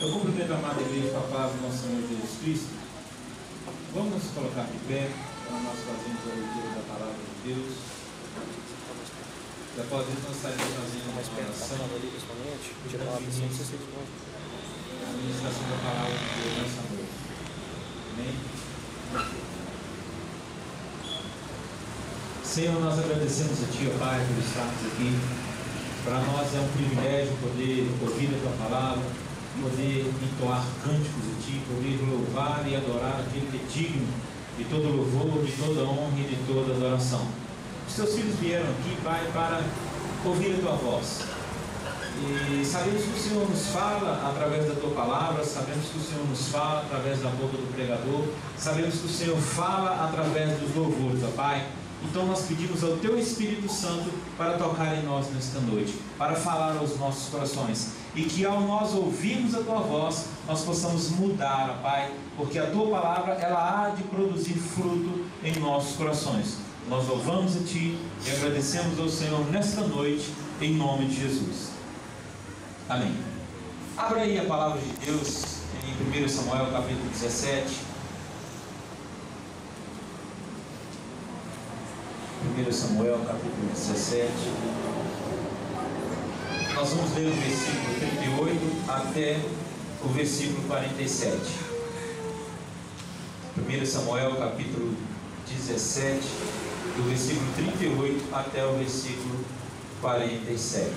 Eu cumprimento a amada igreja com a paz do nosso Senhor Jesus Cristo. Vamos nos colocar de pé para nós fazermos a leitura da palavra de Deus. E após isso nós estaremos fazendo uma oração a ministração da palavra de Deus nessa noite. Amém? Senhor, nós agradecemos a Ti, ó Pai, por estarmos aqui. Para nós é um privilégio poder ouvir a Tua palavra, poder entoar cânticos de Ti, poder louvar e adorar aquele que é digno de todo louvor, de toda honra e de toda adoração. Os Teus filhos vieram aqui, Pai, para ouvir a Tua voz. E sabemos que o Senhor nos fala através da Tua palavra, sabemos que o Senhor nos fala através da boca do pregador, sabemos que o Senhor fala através dos louvores, ó Pai. Então nós pedimos ao Teu Espírito Santo para tocar em nós nesta noite, para falar aos nossos corações, e que ao nós ouvirmos a Tua voz, nós possamos mudar, ó Pai, porque a Tua palavra, ela há de produzir fruto em nossos corações. Nós louvamos a Ti e agradecemos ao Senhor nesta noite, em nome de Jesus. Amém. Abra aí a palavra de Deus em 1 Samuel capítulo 17. 1 Samuel capítulo 17. Nós vamos ler o versículo 38 até o versículo 47. 1 Samuel capítulo 17, do versículo 38 até o versículo 47.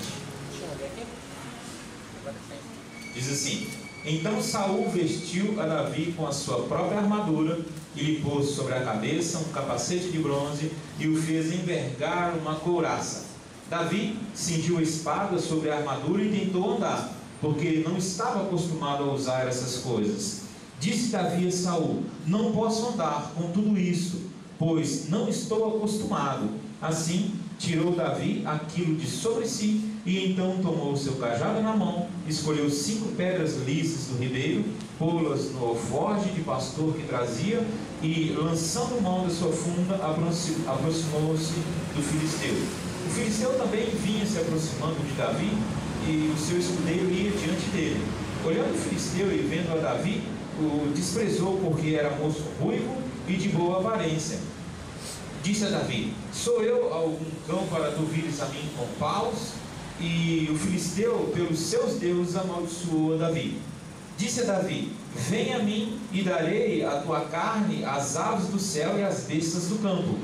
Diz assim: Então Saul vestiu a Davi com a sua própria armadura e lhe pôs sobre a cabeça um capacete de bronze e o fez envergar uma couraça. Davi cingiu a espada sobre a armadura e tentou andar, porque não estava acostumado a usar essas coisas. Disse Davi a Saul: Não posso andar com tudo isso, pois não estou acostumado. Assim tirou Davi aquilo de sobre si, e então tomou o seu cajado na mão, escolheu 5 pedras lisas do ribeiro, pô-las no alforje de pastor que trazia, e lançando mão da sua funda, aproximou-se do filisteu. O filisteu também vinha se aproximando de Davi, e o seu escudeiro ia diante dele. Olhando o filisteu e vendo a Davi, o desprezou, porque era moço ruivo e de boa aparência. Disse a Davi: Sou eu algum cão para tu vires a mim com paus? E o filisteu, pelos seus deuses, amaldiçoou a Davi. Disse a Davi: Vem a mim e darei a tua carne às aves do céu e às bestas do campo.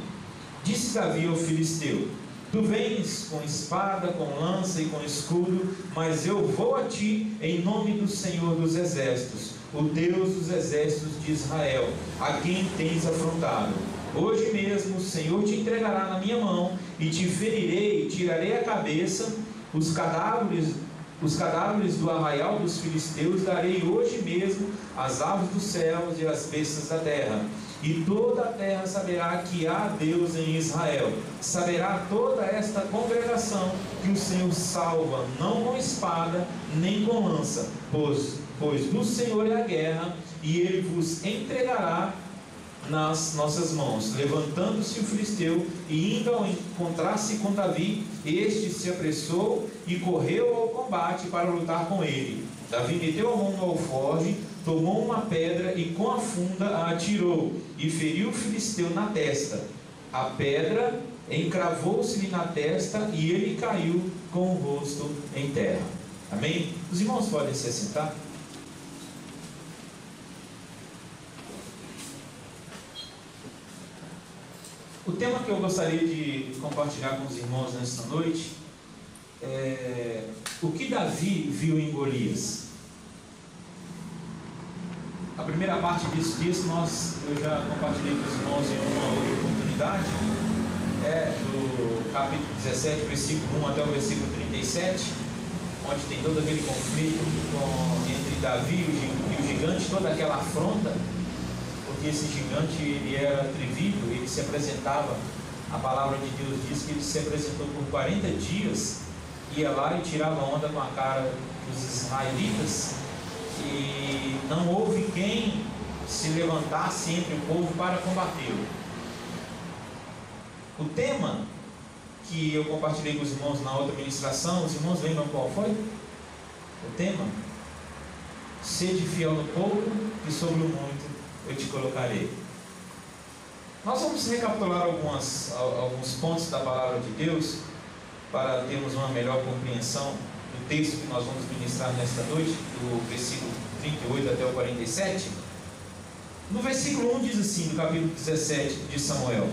Disse Davi ao filisteu: Tu vens com espada, com lança e com escudo, mas eu vou a ti em nome do Senhor dos exércitos, o Deus dos exércitos de Israel, a quem tens afrontado. Hoje mesmo o Senhor te entregará na minha mão, e te ferirei, e tirarei a cabeça. Os cadáveres do arraial dos filisteus darei hoje mesmo às aves dos céus e às bestas da terra. E toda a terra saberá que há Deus em Israel. Saberá toda esta congregação que o Senhor salva, não com espada, nem com lança, pois do Senhor é a guerra, e Ele vos entregará nas nossas mãos. Levantando-se o filisteu e indo ao encontrar-se com Davi, este se apressou e correu ao combate para lutar com ele. Davi meteu a mão no alforje, tomou uma pedra e com a funda a atirou e feriu o filisteu na testa. A pedra encravou-se-lhe na testa e ele caiu com o rosto em terra. Amém? Os irmãos podem se assentar? O tema que eu gostaria de compartilhar com os irmãos nesta noite é o que Davi viu em Golias. A primeira parte desse texto eu já compartilhei com os irmãos em uma outra oportunidade, do capítulo 17, versículo 1 até o versículo 37, onde tem todo aquele conflito entre Davi e o gigante, toda aquela afronta. Porque esse gigante, ele era atrevido, ele se apresentava, a palavra de Deus diz que ele se apresentou por 40 dias, ia lá e tirava onda com a cara dos israelitas, e não houve quem se levantasse entre o povo para combatê-lo. O tema que eu compartilhei com os irmãos na outra ministração, os irmãos lembram qual foi? O tema? sede fiel no pouco, e sobre o muito eu te colocarei. Nós vamos recapitular alguns pontos da palavra de Deus, para termos uma melhor compreensão do texto que nós vamos ministrar nesta noite, do versículo 38 até o 47. No versículo 1 diz assim, do capítulo 17 de Samuel: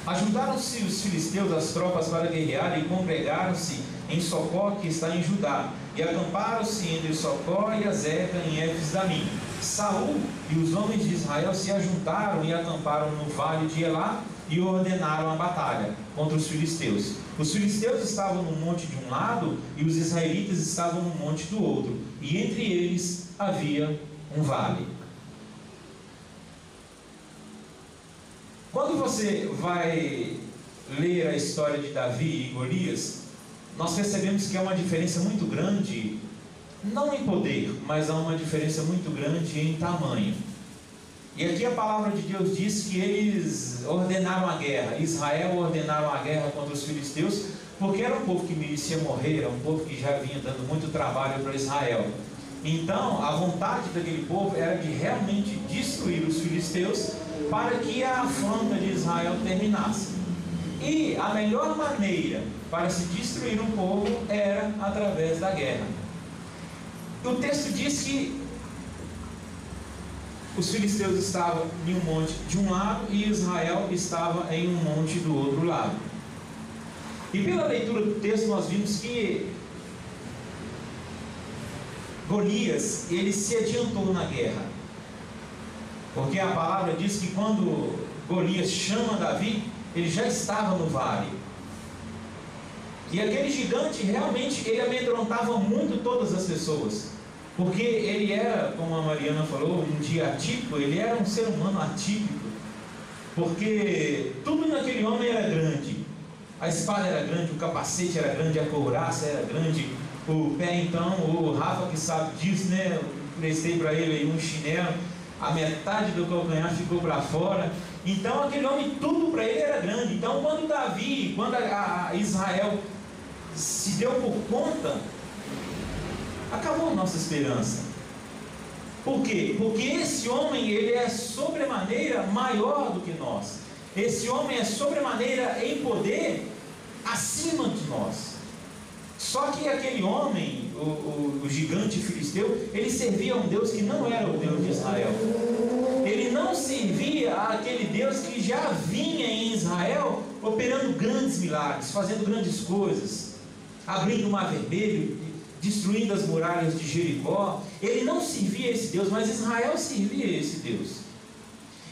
Ajuntaram-se os filisteus às tropas para guerrear, e congregaram-se em Socó, que está em Judá, e acamparam-se entre Socó e Azeca, em Éfes-Damim. Saul e os homens de Israel se ajuntaram e acamparam no vale de Elá, e ordenaram a batalha contra os filisteus. Os filisteus estavam no monte de um lado, e os israelitas estavam no monte do outro, e entre eles havia um vale. Quando você vai ler a história de Davi e Golias, nós percebemos que há uma diferença muito grande, não em poder, mas há uma diferença muito grande em tamanho. E aqui a palavra de Deus diz que eles ordenaram a guerra, Israel ordenaram a guerra contra os filisteus, porque era um povo que merecia morrer, era um povo que já vinha dando muito trabalho para Israel. Então, a vontade daquele povo era de realmente destruir os filisteus, para que a afronta de Israel terminasse. E a melhor maneira para se destruir um povo era através da guerra. O texto diz que os filisteus estavam em um monte de um lado e Israel estava em um monte do outro lado. E pela leitura do texto nós vimos que Golias, ele se adiantou na guerra. Porque a palavra diz que quando Golias chama Davi, ele já estava no vale. E aquele gigante realmente, ele amedrontava muito todas as pessoas. Porque ele era, como a Mariana falou, um dia atípico, ele era um ser humano atípico. Porque tudo naquele homem era grande. A espada era grande, o capacete era grande, a couraça era grande, o pé então, o Rafa que sabe disso, né? Eu prestei para ele aí um chinelo, a metade do calcanhar ficou para fora. Então aquele homem, tudo para ele era grande. Então quando Davi, quando a Israel se deu por conta, acabou a nossa esperança. Por quê? Porque esse homem, ele é sobremaneira maior do que nós. Esse homem é sobremaneira em poder acima de nós. Só que aquele homem, o gigante filisteu, ele servia a um Deus que não era o Deus de Israel. Ele não servia àquele Deus que já vinha em Israel operando grandes milagres, fazendo grandes coisas, abrindo o mar vermelho, destruindo as muralhas de Jericó. Ele não servia a esse Deus, mas Israel servia a esse Deus.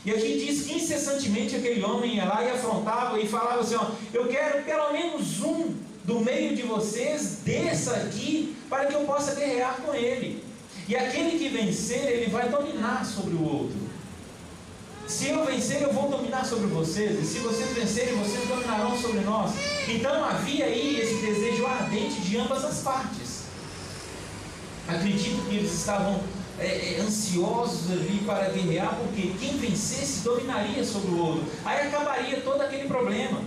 E aqui diz que incessantemente aquele homem ia lá e afrontava e falava assim: ó, eu quero pelo menos um do meio de vocês, desça aqui, para que eu possa guerrear com ele. E aquele que vencer, ele vai dominar sobre o outro. Se eu vencer, eu vou dominar sobre vocês, e se vocês vencerem, vocês dominarão sobre nós. Então havia aí esse desejo ardente de ambas as partes. Acredito que eles estavam ansiosos ali para guerrear, porque quem vencesse dominaria sobre o outro, aí acabaria todo aquele problema.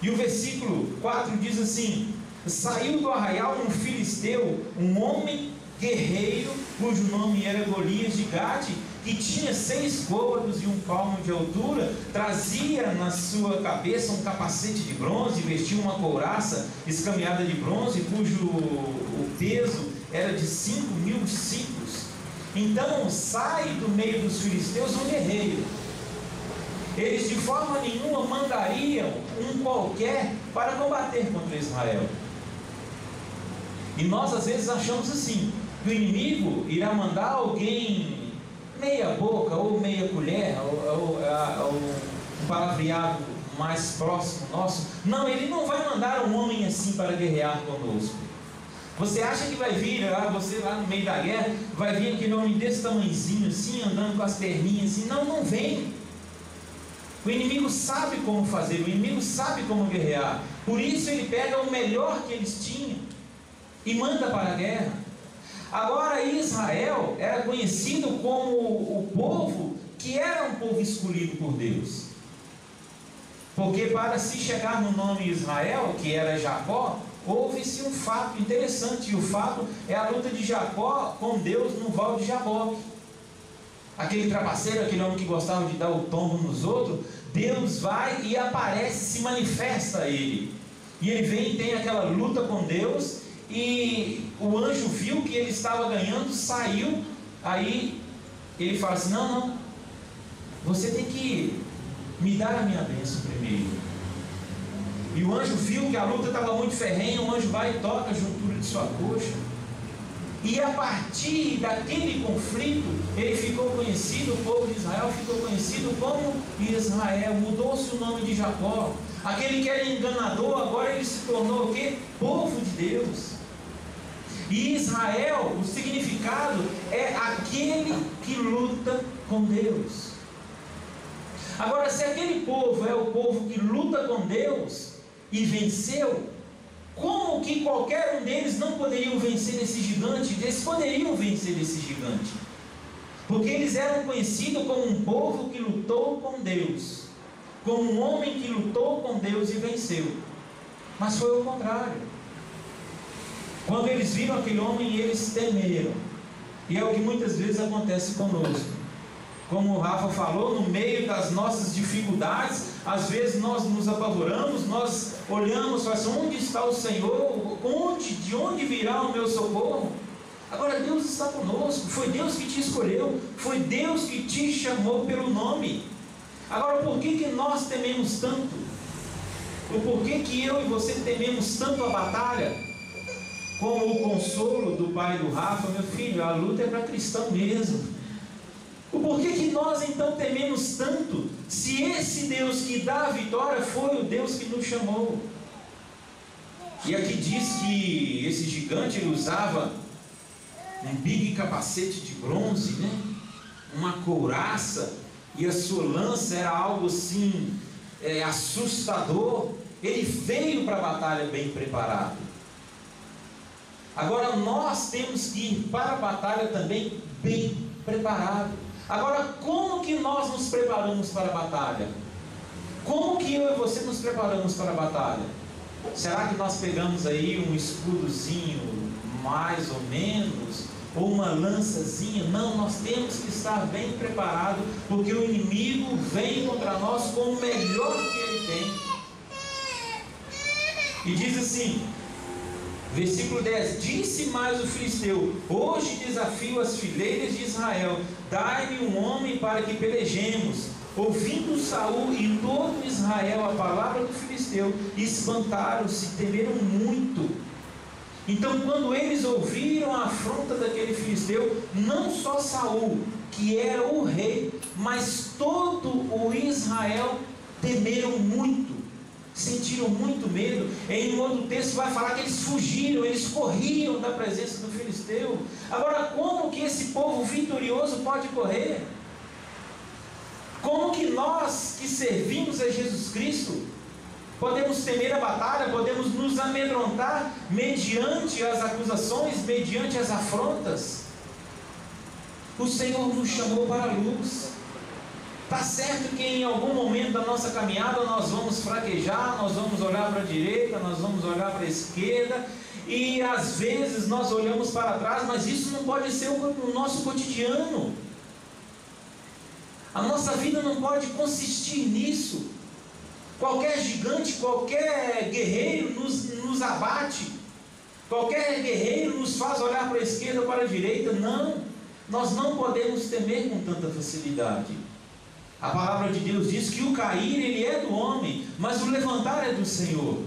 E o versículo 4 diz assim: saiu do arraial um filisteu, um homem guerreiro, cujo nome era Golias de Gate, que tinha 6 côvados e 1 palmo de altura, trazia na sua cabeça um capacete de bronze, vestia uma couraça escameada de bronze, cujo o peso era de 5.000 ciclos. Então sai do meio dos filisteus um guerreiro. Eles de forma nenhuma mandariam um qualquer para combater contra Israel. E nós às vezes achamos assim, que o inimigo irá mandar alguém meia boca ou meia colher, ou um palavreado mais próximo nosso. Não, ele não vai mandar um homem assim para guerrear conosco. Você acha que vai vir você lá no meio da guerra, vai vir aquele homem desse tamanhozinho assim, andando com as perninhas assim? Não, não vem. O inimigo sabe como fazer, o inimigo sabe como guerrear. Por isso ele pega o melhor que eles tinham e manda para a guerra. Agora Israel era conhecido como o povo que era um povo escolhido por Deus. Porque para se chegar no nome Israel, que era Jacó, houve-se um fato interessante, e o fato é a luta de Jacó com Deus no Val de Jaboque. Aquele trapaceiro, aquele homem que gostava de dar o tombo nos outros, Deus vai e aparece, se manifesta a ele. E ele vem e tem aquela luta com Deus, e o anjo viu que ele estava ganhando, saiu, aí ele fala assim: não, você tem que me dar a minha bênção primeiro. E o anjo viu que a luta estava muito ferrenha, o anjo vai e toca a juntura de sua coxa. E a partir daquele conflito, ele ficou conhecido, o povo de Israel ficou conhecido como Israel, mudou-se o nome de Jacó. Aquele que era enganador, agora ele se tornou o quê? Povo de Deus. E Israel, o significado é aquele que luta com Deus. Agora, se aquele povo é o povo que luta com Deus e venceu, como que qualquer um deles não poderiam vencer esse gigante? Eles poderiam vencer esse gigante, porque eles eram conhecidos como um povo que lutou com Deus, como um homem que lutou com Deus e venceu. Mas foi o contrário. Quando eles viram aquele homem, eles temeram. E é o que muitas vezes acontece conosco. Como o Rafa falou, no meio das nossas dificuldades, às vezes nós nos apavoramos, nós olhamos e falamos: onde está o Senhor? De onde virá o meu socorro? Agora Deus está conosco, foi Deus que te escolheu, foi Deus que te chamou pelo nome. Agora, por que nós tememos tanto? O porquê que eu e você tememos tanto a batalha? Como o consolo do pai do Rafa: meu filho, a luta é para cristão mesmo. O porquê que nós então tememos tanto, se esse Deus que dá a vitória foi o Deus que nos chamou? E aqui diz que esse gigante ele usava um big capacete de bronze, né? Uma couraça, e a sua lança era algo assim assustador. Ele veio para a batalha bem preparado. Agora nós temos que ir para a batalha também bem preparado. Agora, como que nós nos preparamos para a batalha? Como que eu e você nos preparamos para a batalha? Será que nós pegamos aí um escudozinho mais ou menos, ou uma lançazinha? Não, nós temos que estar bem preparados, porque o inimigo vem contra nós com o melhor que ele tem. E diz assim, versículo 10: disse mais o filisteu: hoje desafio as fileiras de Israel, dai-me um homem para que pelejemos. Ouvindo Saul e todo Israel a palavra do filisteu, espantaram-se, temeram muito. Então, quando eles ouviram a afronta daquele filisteu, não só Saul, que era o rei, mas todo o Israel temeram muito, sentiram muito medo. Em um outro texto vai falar que eles fugiram, eles corriam da presença do filisteu. Agora, como que esse povo vitorioso pode correr? Como que nós que servimos a Jesus Cristo podemos temer a batalha, podemos nos amedrontar mediante as acusações, mediante as afrontas? O Senhor nos chamou para a luz. Está certo que em algum momento da nossa caminhada nós vamos fraquejar, nós vamos olhar para a direita, nós vamos olhar para a esquerda, e às vezes nós olhamos para trás, mas isso não pode ser o nosso cotidiano. A nossa vida não pode consistir nisso. Qualquer gigante, qualquer guerreiro nos abate, qualquer guerreiro nos faz olhar para a esquerda ou para a direita. Não, nós não podemos temer com tanta facilidade. A palavra de Deus diz que o cair ele é do homem, mas o levantar é do Senhor.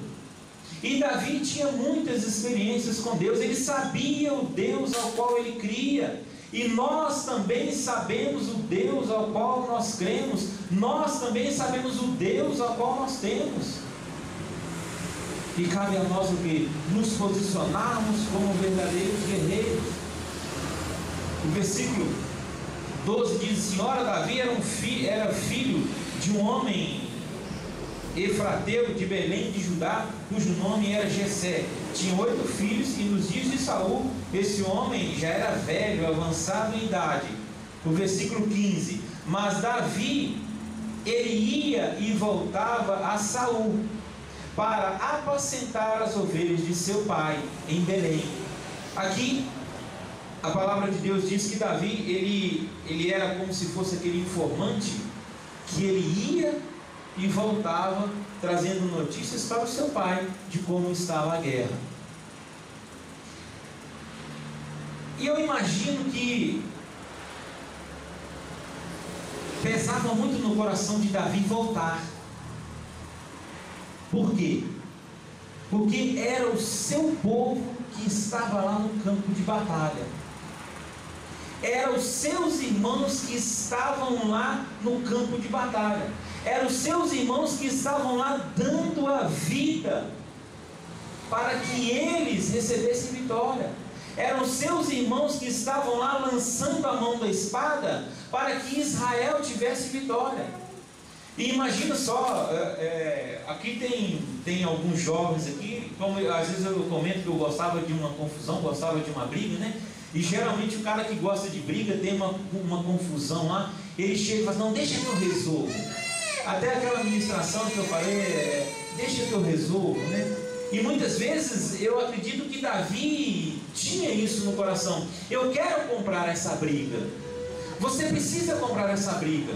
E Davi tinha muitas experiências com Deus, ele sabia o Deus ao qual ele cria. E nós também sabemos o Deus ao qual nós cremos, nós também sabemos o Deus ao qual nós temos. E cabe a nós o que? Nos posicionarmos como verdadeiros guerreiros. O versículo 12 diz assim: ora, Davi era filho de um homem efrateu de Belém de Judá, cujo nome era Jessé. Tinha 8 filhos, e nos dias de Saul, esse homem já era velho, avançado em idade. O versículo 15: mas Davi, ele ia e voltava a Saul, para apacentar as ovelhas de seu pai em Belém. Aqui a palavra de Deus diz que Davi, ele era como se fosse aquele informante que ele ia e voltava trazendo notícias para o seu pai de como estava a guerra. E eu imagino que pesava muito no coração de Davi voltar. Por quê? Porque era o seu povo que estava lá no campo de batalha. Eram os seus irmãos que estavam lá no campo de batalha. Eram os seus irmãos que estavam lá dando a vida para que eles recebessem vitória. Eram os seus irmãos que estavam lá lançando a mão da espada para que Israel tivesse vitória. E imagina só, aqui tem alguns jovens aqui, como às vezes eu comento que eu gostava de uma confusão, gostava de uma briga, né? E geralmente o cara que gosta de briga tem uma confusão lá, ele chega e fala, não, deixa que eu resolvo. Até aquela ministração que eu falei, deixa que eu resolvo, né? E muitas vezes eu acredito que Davi tinha isso no coração. Eu quero comprar essa briga. Você precisa comprar essa briga.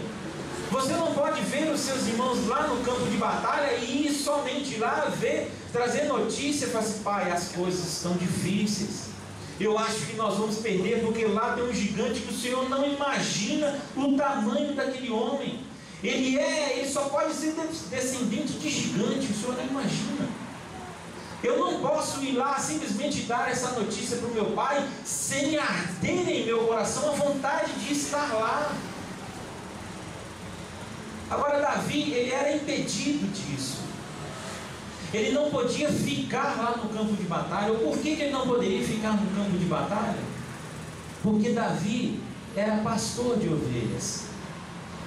Você não pode ver os seus irmãos lá no campo de batalha e ir somente lá ver, trazer notícia e falar assim, pai, as coisas estão difíceis. Eu acho que nós vamos perder porque lá tem um gigante que o Senhor não imagina o tamanho daquele homem. Ele só pode ser descendente de gigante, o Senhor não imagina. Eu não posso ir lá simplesmente dar essa notícia para o meu pai sem arder em meu coração a vontade de estar lá. Agora Davi, ele era impedido disso. Ele não podia ficar lá no campo de batalha. Por que ele não poderia ficar no campo de batalha? Porque Davi era pastor de ovelhas.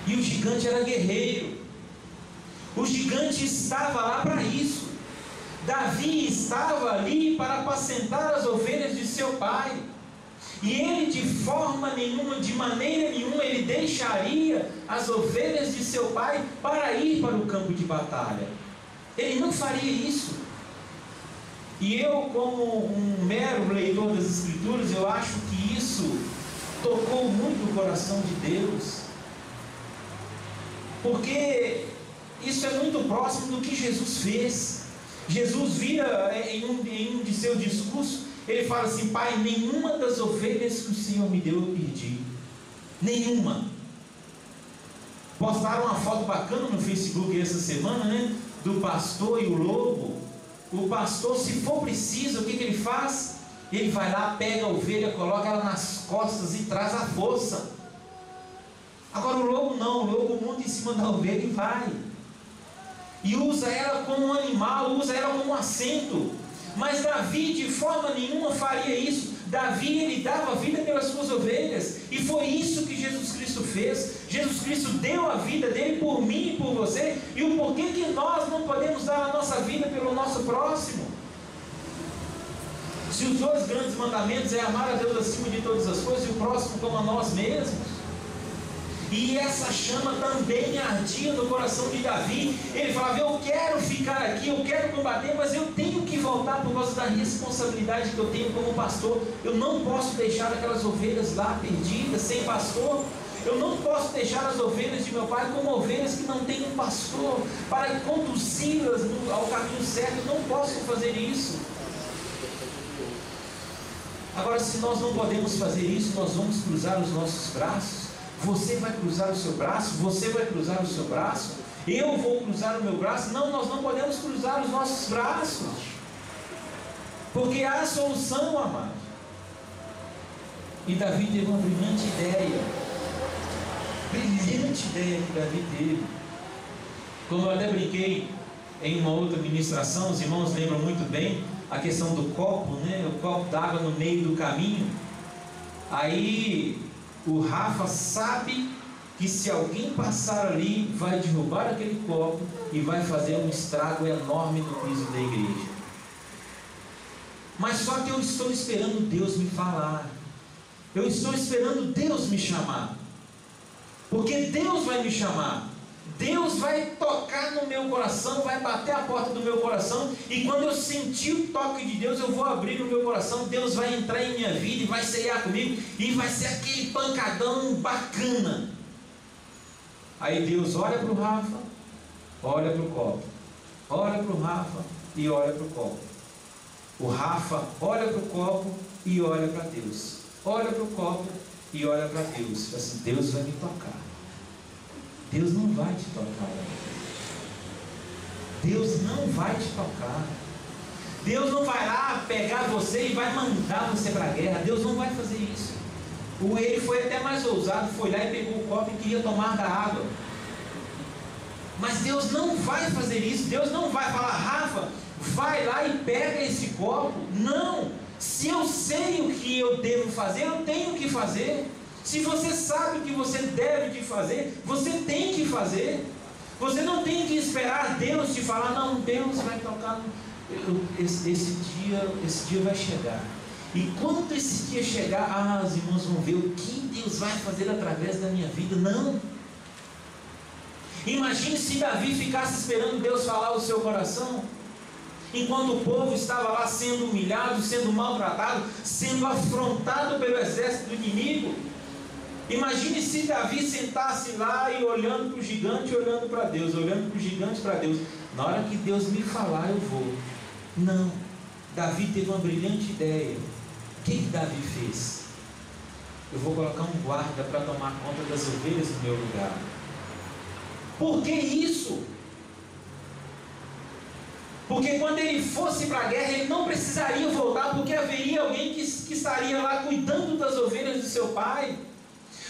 E o gigante era guerreiro. O gigante estava lá para isso. Davi estava ali para apacentar as ovelhas de seu pai. E ele de forma nenhuma, de maneira nenhuma, ele deixaria as ovelhas de seu pai para ir para o campo de batalha. Ele não faria isso. E eu, como um mero leitor das Escrituras, eu acho que isso tocou muito o coração de Deus. Porque isso é muito próximo do que Jesus fez. Jesus vira em um de seus discursos, ele fala assim, pai, nenhuma das ovelhas que o Senhor me deu eu perdi. Nenhuma. Postaram uma foto bacana no Facebook essa semana, né? Do pastor e o lobo. O pastor, se for preciso, o que ele faz? Ele vai lá, pega a ovelha, coloca ela nas costas e traz a força. Agora o lobo não, o lobo monta em cima da ovelha e vai. E usa ela como um animal, usa ela como um assento. Mas Davi de forma nenhuma faria isso. Davi, ele dava vida pelas suas ovelhas. E foi isso que Jesus Cristo fez. Jesus Cristo deu a vida dele por mim e por você. E o porquê que nós não podemos dar a nossa vida pelo nosso próximo? Se os dois grandes mandamentos é amar a Deus acima de todas as coisas e o próximo como a nós mesmos. E essa chama também ardia no coração de Davi. Ele falava, eu quero ficar aqui, eu quero combater, mas eu tenho que voltar por causa da responsabilidade que eu tenho como pastor. Eu não posso deixar aquelas ovelhas lá perdidas, sem pastor. Eu não posso deixar as ovelhas de meu pai como ovelhas que não têm um pastor para conduzi-las ao caminho certo. Eu não posso fazer isso. Agora, se nós não podemos fazer isso, nós vamos cruzar os nossos braços. Você vai cruzar o seu braço, você vai cruzar o seu braço, eu vou cruzar o meu braço. Não, nós não podemos cruzar os nossos braços, porque há solução, amado. E Davi teve uma brilhante ideia que Davi teve. Como eu até brinquei em uma outra ministração, os irmãos lembram muito bem a questão do copo, né? O copo d'água no meio do caminho. Aí o Rafa sabe que se alguém passar ali, vai derrubar aquele copo e vai fazer um estrago enorme no piso da igreja. Mas só que eu estou esperando Deus me falar. Eu estou esperando Deus me chamar. Porque Deus vai me chamar. Deus vai tocar no meu coração, vai bater a porta do meu coração, e quando eu sentir o toque de Deus, eu vou abrir o meu coração, Deus vai entrar em minha vida e vai ceiar comigo, e vai ser aquele pancadão bacana. Aí Deus olha para o Rafa, olha para o copo, olha para o Rafa e olha para o copo. O Rafa olha para o copo e olha para Deus, olha para o copo e olha para Deus. Assim, Deus vai me tocar. Deus não vai te tocar. Deus não vai te tocar. Deus não vai lá pegar você e vai mandar você para a guerra. Deus não vai fazer isso. Ele foi até mais ousado, foi lá e pegou o copo e queria tomar da água. Mas Deus não vai fazer isso. Deus não vai falar: Rafa, vai lá e pega esse copo. Não. Se eu sei o que eu devo fazer, eu tenho que fazer. Se você sabe o que você deve de fazer, você tem que fazer. Você não tem que esperar Deus te falar: não, Deus vai tocar. Esse dia vai chegar. E quando esse dia chegar, os irmãos vão ver o que Deus vai fazer através da minha vida. Não. Imagine se Davi ficasse esperando Deus falar ao seu coração, enquanto o povo estava lá sendo humilhado, sendo maltratado, sendo afrontado pelo exército do inimigo. Imagine se Davi sentasse lá e olhando para o gigante, olhando para Deus, olhando para o gigante, para Deus. Na hora que Deus me falar, eu vou. Não. Davi teve uma brilhante ideia. O que Davi fez? Eu vou colocar um guarda para tomar conta das ovelhas no meu lugar. Por que isso? Porque quando ele fosse para a guerra, ele não precisaria voltar, porque haveria alguém que estaria lá cuidando das ovelhas do seu pai.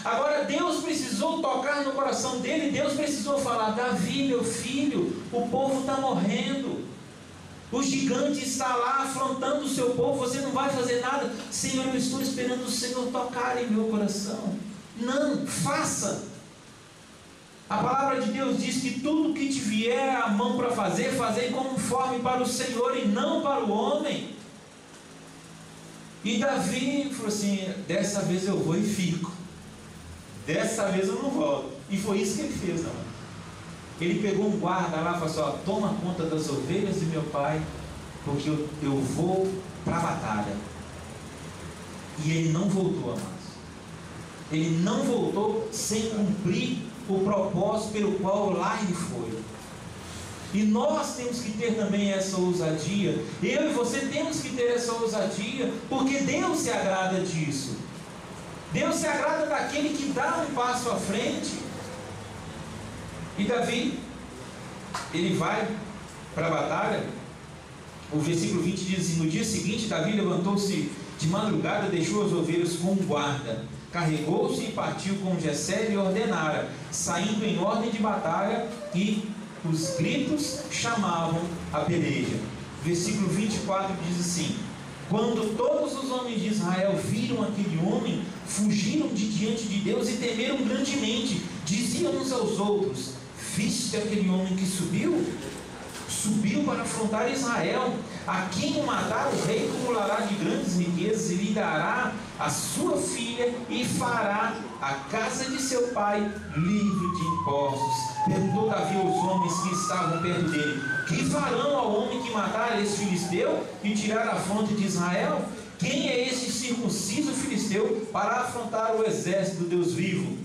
Agora Deus precisou tocar no coração dele. Deus precisou falar: Davi, meu filho, o povo está morrendo, o gigante está lá afrontando o seu povo, você não vai fazer nada. Senhor, eu estou esperando o Senhor tocar em meu coração. Não, faça. A palavra de Deus diz que tudo que te vier à mão para fazer, fazei conforme para o Senhor e não para o homem. E Davi falou assim: dessa vez eu vou e fico. Dessa vez eu não volto. E foi isso que ele fez, não. Ele pegou um guarda lá e falou assim: ó, toma conta das ovelhas de meu pai, porque eu vou para a batalha. E ele não voltou, amados. Ele não voltou sem cumprir o propósito pelo qual lá ele foi. E nós temos que ter também essa ousadia. Eu e você temos que ter essa ousadia, porque Deus se agrada disso. Deus se agrada daquele que dá um passo à frente. E Davi, ele vai para a batalha. O versículo 20 diz assim: no dia seguinte Davi levantou-se de madrugada, deixou as ovelhas com um guarda, carregou-se e partiu com Jessé e ordenara, saindo em ordem de batalha, e os gritos chamavam a peleja. Versículo 24 diz assim: quando todos os homens de Israel viram aquele homem, fugiram de diante de Deus e temeram grandemente. Diziam uns aos outros: viste aquele homem que subiu? Subiu para afrontar Israel. A quem o matar, o rei acumulará de grandes riquezas e lhe dará a sua filha, e fará a casa de seu pai livre de impostos. Perguntou Davi aos homens que estavam perto dele: que farão ao homem que matar esse filisteu e tirar a fronte de Israel? Quem é esse circunciso filisteu para afrontar o exército do Deus vivo?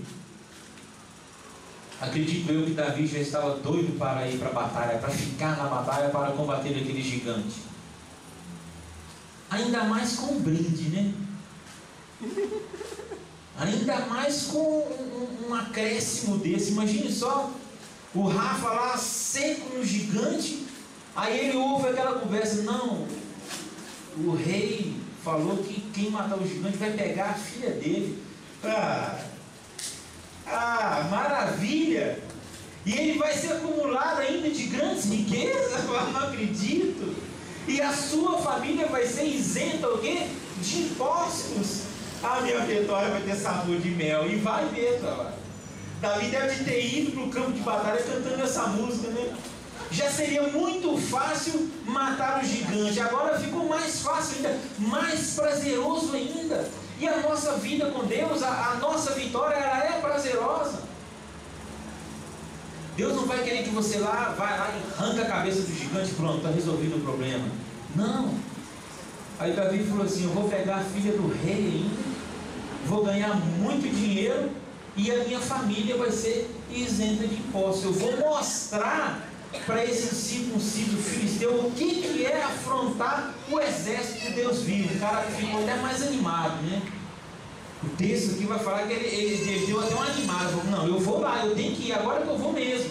Acredito eu que Davi já estava doido para ir para a batalha, para ficar na batalha, para combater aquele gigante. Ainda mais com um brinde, né? Ainda mais com um acréscimo desse. Imagine só, o Rafa lá seco no gigante. Aí ele ouve aquela conversa: não, o rei falou que quem matar o gigante vai pegar a filha dele. Maravilha! E ele vai ser acumulado ainda de grandes riquezas? Eu não acredito. E a sua família vai ser isenta o quê? De impostos. A minha vitória vai ter sabor de mel. E vai ver, trabalho. Davi deve ter ido para o campo de batalha cantando essa música, né? Já seria muito fácil matar o gigante. Agora ficou mais fácil ainda, mais prazeroso ainda. E a nossa vida com Deus, a nossa vitória, ela é prazerosa. Deus não vai querer que você vai lá e arranca a cabeça do gigante, pronto, está resolvido o problema. Não. Aí Davi falou assim: eu vou pegar a filha do rei ainda, vou ganhar muito dinheiro e a minha família vai ser isenta de impostos. Eu vou mostrar para esse incircunciso filisteu o que é afrontar o exército de Deus vivo. O cara ficou até mais animado, né? O texto aqui vai falar que ele deu até uma animada. Falou: não, eu vou lá, eu tenho que ir, agora que eu vou mesmo,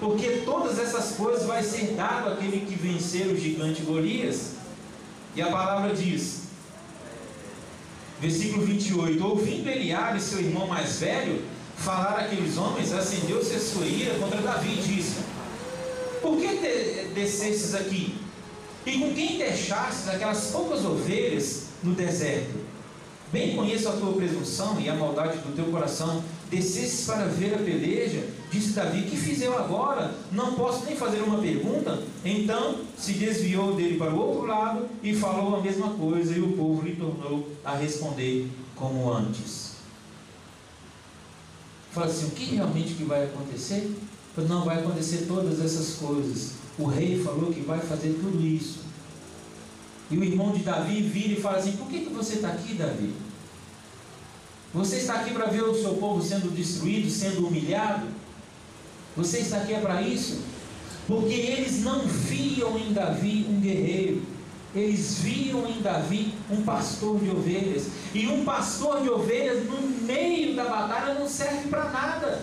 porque todas essas coisas vai ser dado àquele que vencer o gigante Golias. E a palavra diz, versículo 28: ouvindo Eliabe, seu irmão mais velho, falar aqueles homens, acendeu-se a sua ira contra Davi e disse: por que descestes aqui? E com quem deixastes aquelas poucas ovelhas no deserto? Bem conheço a tua presunção e a maldade do teu coração. Descestes para ver a peleja? Disse Davi: que fiz eu agora? Não posso nem fazer uma pergunta? Então se desviou dele para o outro lado e falou a mesma coisa, e o povo lhe tornou a responder como antes. Fala assim: o que realmente que vai acontecer? Não vai acontecer todas essas coisas. O rei falou que vai fazer tudo isso. E o irmão de Davi vira e fala assim: por que você está aqui, Davi? Você está aqui para ver o seu povo sendo destruído, sendo humilhado? Você está aqui para isso? Porque eles não viam em Davi um guerreiro, eles viam em Davi um pastor de ovelhas. E um pastor de ovelhas no meio da batalha não serve para nada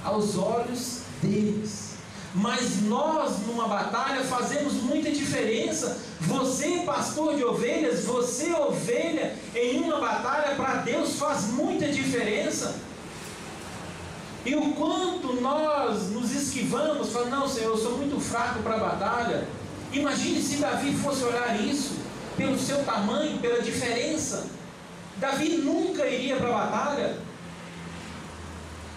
aos olhos deles. Mas nós numa batalha fazemos muita diferença. Você, pastor de ovelhas, você, ovelha, em uma batalha para Deus faz muita diferença. E o quanto nós nos esquivamos, falando: não, Senhor, eu sou muito fraco para a batalha. Imagine se Davi fosse olhar isso pelo seu tamanho, pela diferença. Davi nunca iria para a batalha.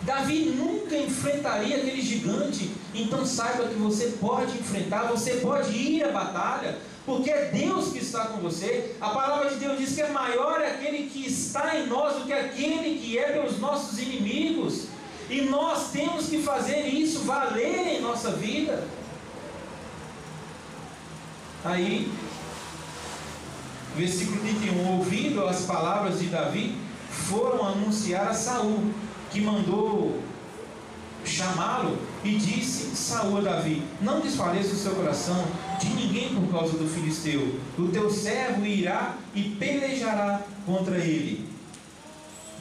Davi nunca enfrentaria aquele gigante. Então saiba que você pode enfrentar, você pode ir à batalha, porque é Deus que está com você. A palavra de Deus diz que é maior aquele que está em nós do que aquele que é pelos nossos inimigos. E nós temos que fazer isso valer em nossa vida. Aí, versículo 31: ouvindo as palavras de Davi, foram anunciar a Saul, que mandou chamá-lo, e disse Saul a Davi: não desfaleça o seu coração de ninguém por causa do filisteu. O teu servo irá e pelejará contra ele.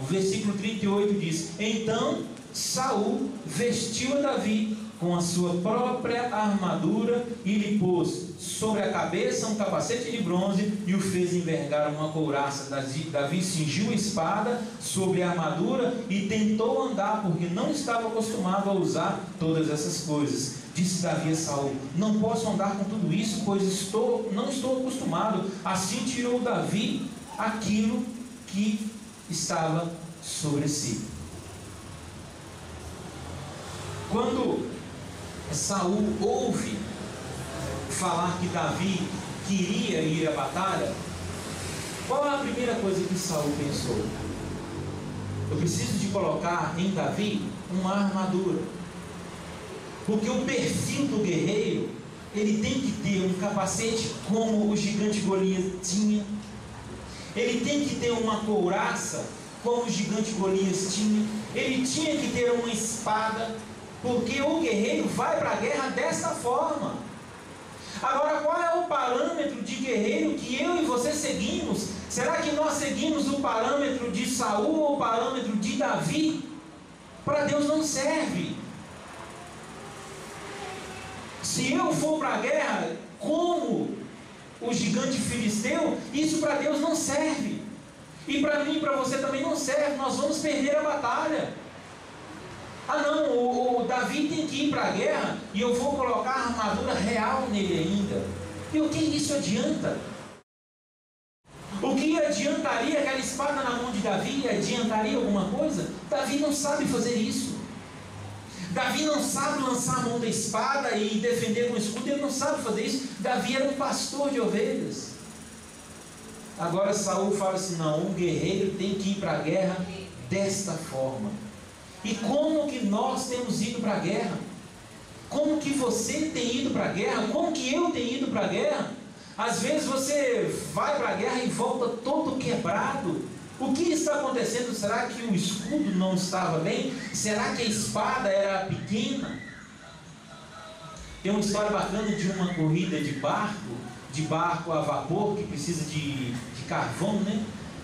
O versículo 38 diz: então Saul vestiu a Davi com a sua própria armadura e lhe pôs sobre a cabeça um capacete de bronze e o fez envergar uma couraça. Davi cingiu a espada sobre a armadura e tentou andar, porque não estava acostumado a usar todas essas coisas. Disse Davi a Saul: não posso andar com tudo isso, pois não estou acostumado. Assim tirou Davi aquilo que estava sobre si. Quando Saul ouve falar que Davi queria ir à batalha, qual é a primeira coisa que Saul pensou? Eu preciso de colocar em Davi uma armadura, porque o perfil do guerreiro, ele tem que ter um capacete como o gigante Golias tinha, ele tem que ter uma couraça como o gigante Golias tinha, ele tinha que ter uma espada, porque o guerreiro vai para a guerra dessa forma. Agora, qual é o parâmetro de guerreiro que eu e você seguimos? Será que nós seguimos o parâmetro de Saul ou o parâmetro de Davi? Para Deus não serve. Se eu for para a guerra como o gigante filisteu, isso para Deus não serve. E para mim e para você também não serve. Nós vamos perder a batalha. Ah não, o Davi tem que ir para a guerra e eu vou colocar a armadura real nele ainda. E o que isso adianta? O que adiantaria aquela espada na mão de Davi? Adiantaria alguma coisa? Davi não sabe fazer isso. Davi não sabe lançar a mão da espada e defender com o escudo. Ele não sabe fazer isso. Davi era um pastor de ovelhas. Agora Saul fala assim: não, um guerreiro tem que ir para a guerra desta forma. E como que nós temos ido para a guerra? Como que você tem ido para a guerra? Como que eu tenho ido para a guerra? Às vezes você vai para a guerra e volta todo quebrado. O que está acontecendo? Será que o escudo não estava bem? Será que a espada era pequena? Tem uma história bacana de uma corrida de barco a vapor, que precisa de carvão, né?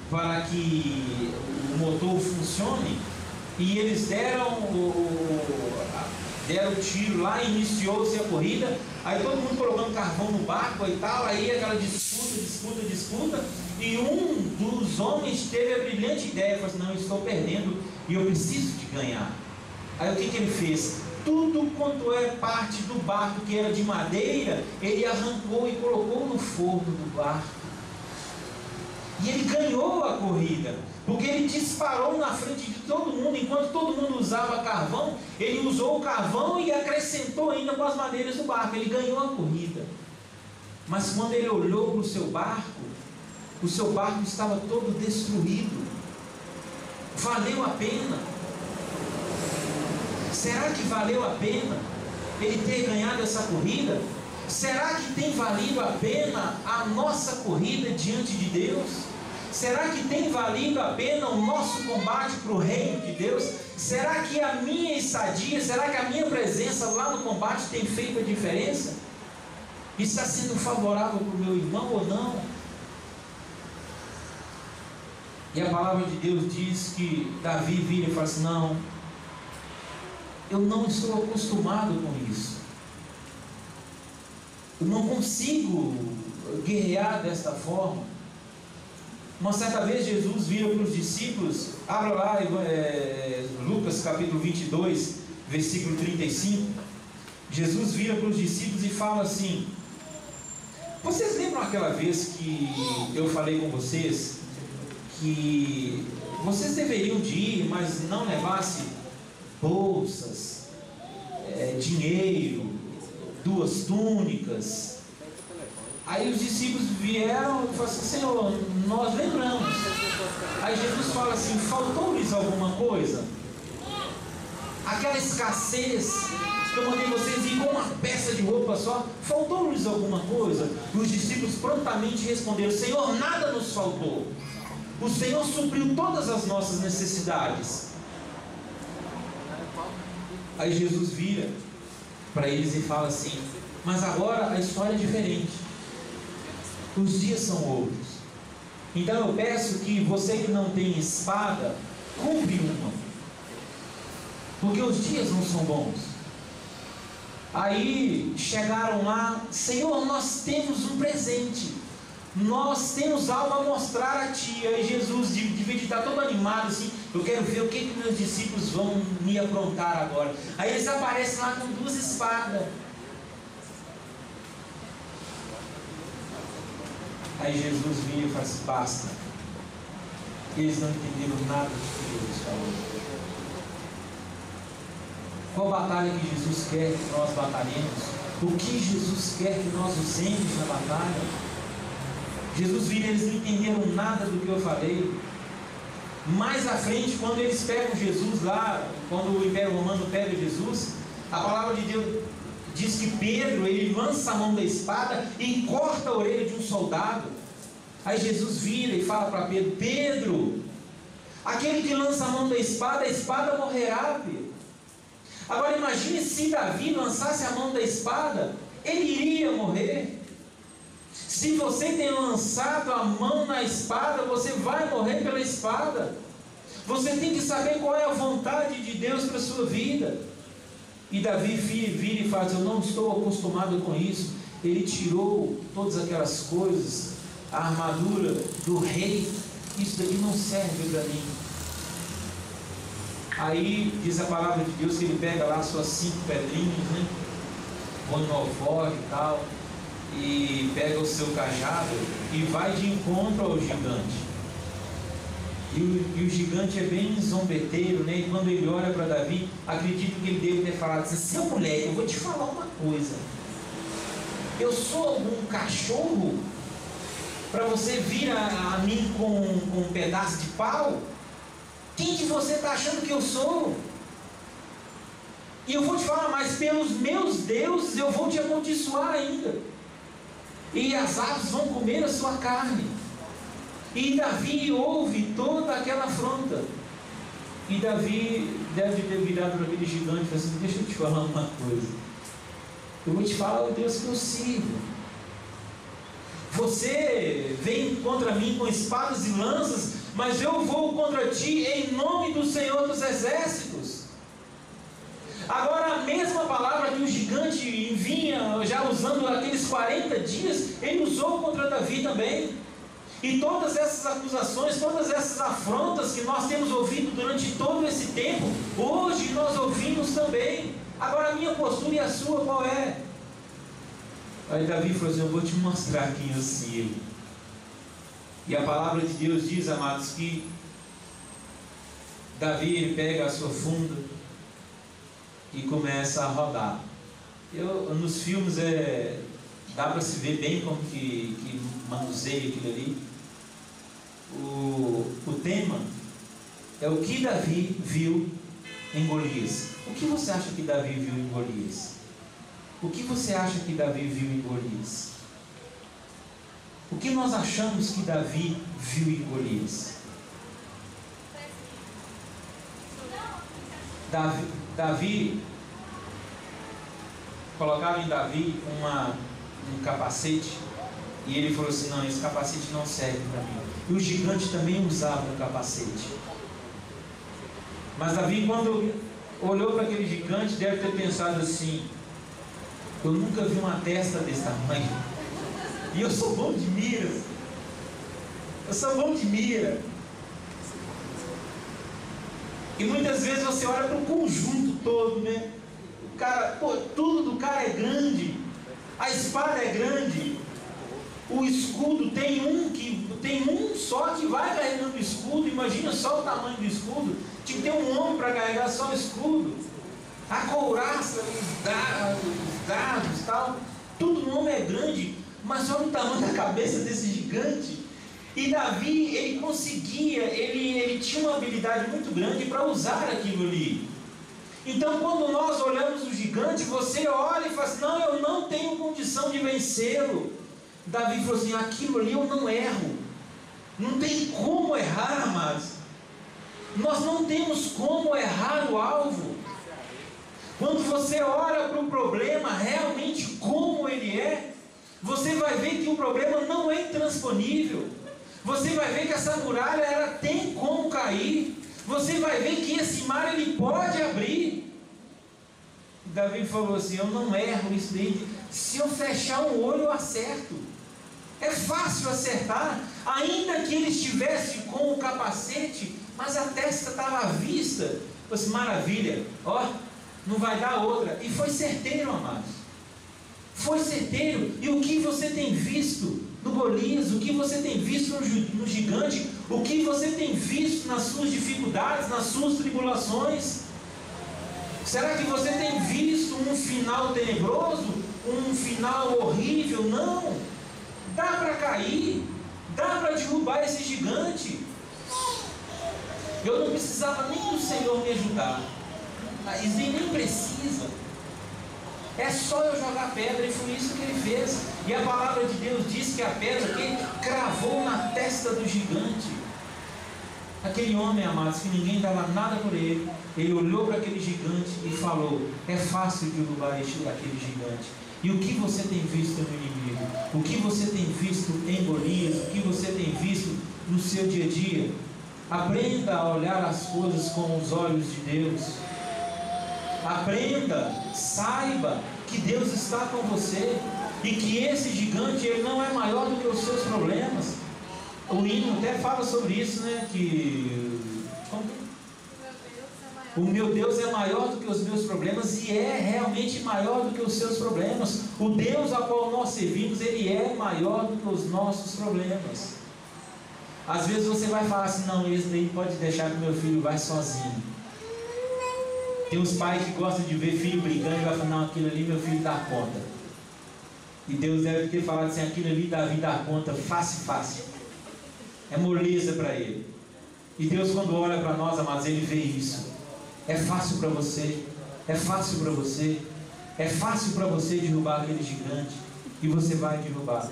Para que o motor funcione. E eles deram o tiro lá, iniciou-se a corrida, aí todo mundo colocando carvão no barco e tal, aí aquela disputa, e um dos homens teve a brilhante ideia, falou assim: não, eu estou perdendo e eu preciso de ganhar. Aí o que ele fez? Tudo quanto é parte do barco que era de madeira, ele arrancou e colocou no forno do barco. E ele ganhou a corrida, porque ele disparou na frente de todo mundo. Enquanto todo mundo usava carvão, ele usou o carvão e acrescentou ainda com as madeiras do barco. Ele ganhou a corrida. Mas quando ele olhou para o seu barco estava todo destruído. Valeu a pena? Será que valeu a pena ele ter ganhado essa corrida? Será que tem valido a pena a nossa corrida diante de Deus? Será que tem valido a pena o nosso combate para o reino de Deus? Será que a minha estadia, será que a minha presença lá no combate tem feito a diferença? Está sendo favorável para o meu irmão ou não? E a palavra de Deus diz que Davi vira e fala assim: não, eu não estou acostumado com isso. Eu não consigo guerrear desta forma. Uma certa vez Jesus vira para os discípulos, abra lá Lucas capítulo 22, versículo 35. Jesus vira para os discípulos e fala assim: vocês lembram aquela vez que eu falei com vocês que vocês deveriam de ir, mas não levasse bolsas, dinheiro, 2 túnicas? Aí os discípulos vieram e falaram assim: Senhor, nós lembramos. Aí Jesus fala assim: faltou-lhes alguma coisa? Aquela escassez que eu mandei vocês ir com uma peça de roupa só, faltou-lhes alguma coisa? E os discípulos prontamente responderam: Senhor, nada nos faltou. O Senhor supriu todas as nossas necessidades. Aí Jesus vira para eles e fala assim: mas agora a história é diferente. Os dias são outros. Então eu peço que você que não tem espada, compre uma, porque os dias não são bons. Aí chegaram lá: Senhor, nós temos um presente, nós temos algo a mostrar a ti. Aí Jesus, devia de estar todo animado assim: eu quero ver o que meus discípulos vão me aprontar agora. Aí eles aparecem lá com 2 espadas. Aí Jesus vira e fala assim: basta. Eles não entenderam nada do que Jesus falou. Qual batalha que Jesus quer que nós batalhemos? O que Jesus quer que nós usemos na batalha? Jesus vira e eles não entenderam nada do que eu falei. Mais à frente, quando eles pegam Jesus lá, quando o Império Romano pega Jesus, a palavra de Deus diz que Pedro, ele lança a mão da espada e corta a orelha de um soldado. Aí Jesus vira e fala para Pedro: Pedro, aquele que lança a mão da espada morrerá, Pedro. Agora imagine se Davi lançasse a mão da espada, ele iria morrer. Se você tem lançado a mão na espada, você vai morrer pela espada. Você tem que saber qual é a vontade de Deus para a sua vida. E Davi vira e fala: eu não estou acostumado com isso. Ele tirou todas aquelas coisas, a armadura do rei. Isso daqui não serve para mim. Aí diz a palavra de Deus que ele pega lá suas 5 pedrinhas, né? Põe no alforje e tal, e pega o seu cajado e vai de encontro ao gigante. E o gigante é bem zombeteiro, né? E quando ele olha para Davi, acredito que ele deve ter falado assim: seu moleque, eu vou te falar uma coisa. Eu sou algum cachorro para você vir a mim com um pedaço de pau? Quem que você está achando que eu sou? E eu vou te falar, mas pelos meus deuses eu vou te amaldiçoar ainda. E as aves vão comer a sua carne. E Davi ouve toda aquela afronta. E Davi deve ter virado para aquele gigante e falou assim: deixa eu te falar uma coisa. Eu vou te falar o Deus que eu sirvo. Você vem contra mim com espadas e lanças, mas eu vou contra ti em nome do Senhor dos Exércitos. Agora, a mesma palavra que o gigante vinha já usando aqueles 40 dias, ele usou contra Davi também. E todas essas acusações, todas essas afrontas que nós temos ouvido durante todo esse tempo, hoje nós ouvimos também. Agora, a minha postura e a sua qual é? Aí Davi falou assim: eu vou te mostrar quem eu sirvo. E a palavra de Deus diz, amados, que Davi, ele pega a sua funda e começa a rodar. Nos filmes dá para se ver bem como que manuseia aquilo ali. O tema é o que Davi viu em Golias. O que você acha que Davi viu em Golias? O que você acha que Davi viu em Golias? O que nós achamos que Davi viu em Golias? Davi colocava em Davi um capacete, e ele falou assim: não, esse capacete não serve para mim. E o gigante também usava o capacete. Mas Davi, quando olhou para aquele gigante, deve ter pensado assim: eu nunca vi uma testa desse tamanho, e eu sou bom de mira. Eu sou bom de mira. E muitas vezes você olha para o conjunto todo, né? O cara, tudo do cara é grande. A espada é grande. O escudo tem um só que vai carregando o escudo. Imagina só o tamanho do escudo. Tinha que ter um homem para carregar só o escudo. A couraça, os dados e tal. Tudo no homem é grande. Mas olha o tamanho da cabeça desse gigante. E Davi, ele conseguia, ele tinha uma habilidade muito grande para usar aquilo ali. Então, quando nós olhamos o gigante, você olha e fala assim: não, eu não tenho condição de vencê-lo. Davi falou assim: aquilo ali eu não erro. Não tem como errar, amados. Nós não temos como errar o alvo. Quando você olha para o problema realmente como ele é, você vai ver que o problema não é intransponível. Você vai ver que essa muralha, ela tem como cair. Você vai ver que esse mar, ele pode abrir. Davi falou assim: eu não erro isso daí. Se eu fechar um olho, eu acerto. É fácil acertar. Ainda que ele estivesse com o capacete, mas a testa estava à vista. Eu falei assim: maravilha, ó, não vai dar outra. E foi certeiro, amados. Foi certeiro. E o que você tem visto no Golias, o que você tem visto no gigante, o que você tem visto nas suas dificuldades, nas suas tribulações? Será que você tem visto um final tenebroso, um final horrível? Não, dá para cair, dá para derrubar esse gigante. Eu não precisava nem do Senhor me ajudar, isso nem precisa. É só eu jogar pedra, e foi isso que ele fez. E a palavra de Deus diz que a pedra que cravou na testa do gigante. Aquele homem, amados, que ninguém dava nada por ele, ele olhou para aquele gigante e falou: é fácil derrubar aquele gigante. E o que você tem visto no inimigo? O que você tem visto em Golias? O que você tem visto no seu dia a dia? Aprenda a olhar as coisas com os olhos de Deus. Aprenda, saiba que Deus está com você e que esse gigante, ele não é maior do que os seus problemas. O hino até fala sobre isso, né? O meu Deus é maior do que os meus problemas, e é realmente maior do que os seus problemas. O Deus a qual nós servimos, ele é maior do que os nossos problemas. Às vezes você vai falar assim: não, esse daí pode deixar que meu filho vai sozinho. Tem uns pais que gostam de ver filho brigando e vai falar: não, aquilo ali meu filho dá conta. E Deus deve ter falado assim: aquilo ali Davi dá conta fácil. É moleza para ele. E Deus, quando olha para nós, amados, ele vê isso. É fácil para você. É fácil para você? É fácil para você derrubar aquele gigante? E você vai derrubar.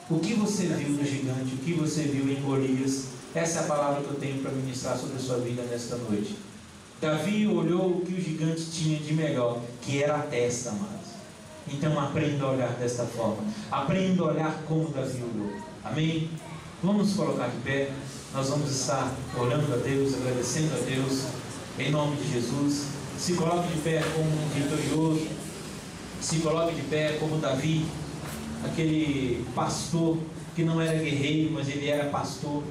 O que você viu no gigante? O que você viu em Golias? Essa é a palavra que eu tenho para ministrar sobre a sua vida nesta noite. Davi olhou o que o gigante tinha de melhor, que era a testa, amados. Então aprenda a olhar desta forma. Aprenda a olhar como Davi olhou. Amém? Vamos nos colocar de pé. Nós vamos estar orando a Deus, agradecendo a Deus, em nome de Jesus. Se coloque de pé como um vitorioso. Se coloque de pé como Davi, aquele pastor que não era guerreiro, mas ele era pastor.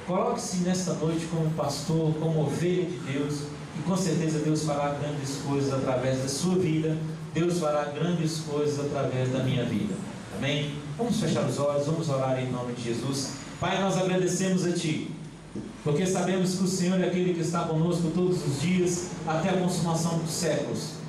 Coloque-se nesta noite como pastor, como ovelha de Deus, e com certeza Deus fará grandes coisas através da sua vida. Deus fará grandes coisas através da minha vida. Amém? Vamos fechar os olhos, vamos orar em nome de Jesus. Pai, nós agradecemos a Ti, porque sabemos que o Senhor é aquele que está conosco todos os dias, até a consumação dos séculos.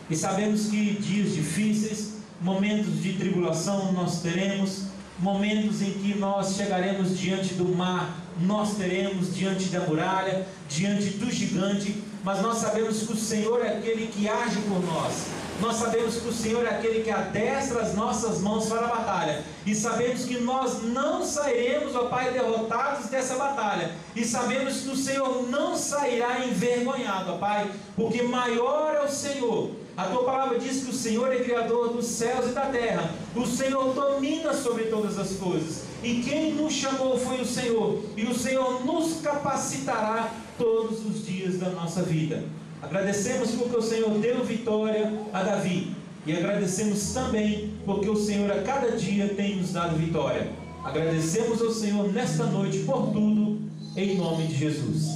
E sabemos que dias difíceis, momentos de tribulação nós teremos, momentos em que nós chegaremos diante do mar, nós teremos diante da muralha, diante do gigante, mas nós sabemos que o Senhor é aquele que age por nós. Nós sabemos que o Senhor é aquele que adestra as nossas mãos para a batalha, e sabemos que nós não sairemos, ó Pai, derrotados dessa batalha, e sabemos que o Senhor não sairá envergonhado, ó Pai, porque maior é o Senhor. A Tua palavra diz que o Senhor é Criador dos céus e da terra. O Senhor domina sobre todas as coisas. E quem nos chamou foi o Senhor. E o Senhor nos capacitará todos os dias da nossa vida. Agradecemos porque o Senhor deu vitória a Davi. E agradecemos também porque o Senhor a cada dia tem nos dado vitória. Agradecemos ao Senhor nesta noite por tudo, em nome de Jesus.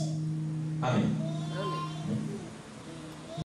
Amém.